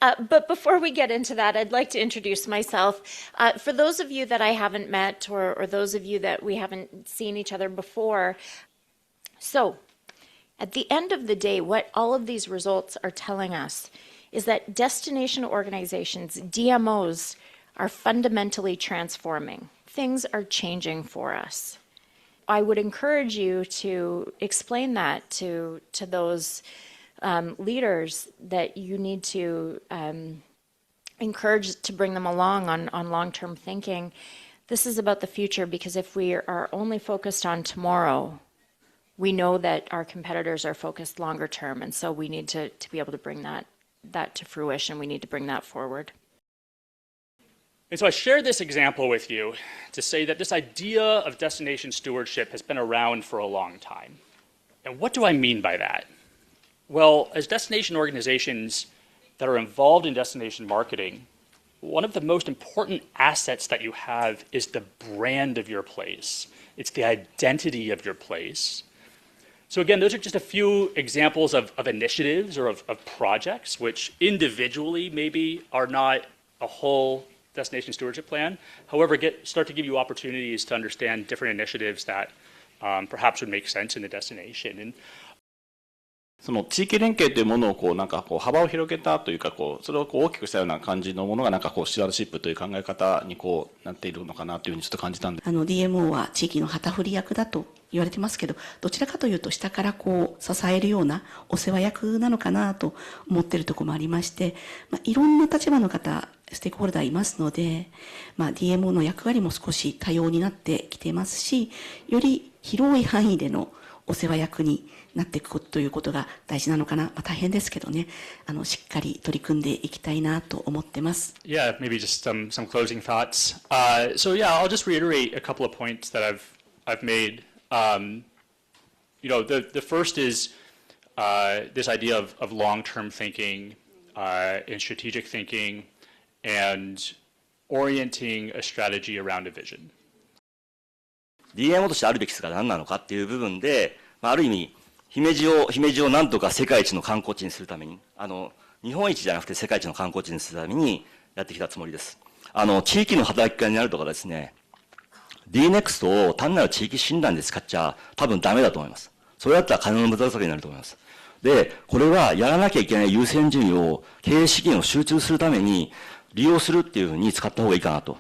But before we get into that, I'd like to introduce myself. For those of you that I haven't met, or those of you that we haven't seen each other before, so at the end of the day, what all of these results are telling us is that destination organizations, DMOs, are fundamentally transforming. Things are changing for us. I would encourage you to explain that to those leaders that you need to encourage to bring them along on long-term thinking. This is about the future, because if we are only focused on tomorrow, we know that our competitors are focused longer term, and so we need to be able to bring that to fruition. We need to bring that forward. And so I share this example with you to say that this idea of destination stewardship has been around for a long time. And what do I mean by that? Well, as destination organizations that are involved in destination marketing, one of the most important assets that you have is the brand of your place. It's the identity of your place. So again, those are just a few examples of initiatives or of projects which individually maybe are not a whole destination stewardship plan. However, start to give you opportunities to understand different initiatives that perhaps would make sense in the destination. And その地域連携というものをなんか幅を広げたというかそれを大きくしたような感じのものがなんかスチュワードシップという考え方になっているのかなというふうにちょっと感じたんで。DMO は地域の旗振り役だと言われてますけど、どちらかというと下から支えるようなお世話役なのかなと思っているところもありまして、いろんな立場の方、ステークホルダーいますので、DMO の役割も少し多様になってきていますし、より広い範囲でのお世話役になっていくということが大事なのかな。大変ですけどね、しっかり取り組んでいきたいなと思ってます。Yeah, maybe just some closing thoughts. So yeah, I'll just reiterate a couple of points that I've made. The first is this idea of long-term thinking and strategic thinking and orienting a strategy around a vision. DMO としてあるべき姿が何なのかっていう部分で、ある意味姫路をなんとか世界一の観光地にするために、日本一じゃなくて世界一の観光地にするためにやってきたつもりです。地域の働き方になるとかですね、DNEXT を単なる地域診断で使っちゃ多分ダメだと思います。それだったら金の無駄遣いになると思います。で、これはやらなきゃいけない優先順位を経営資源を集中するために利用するっていうふうに使った方がいいかなと。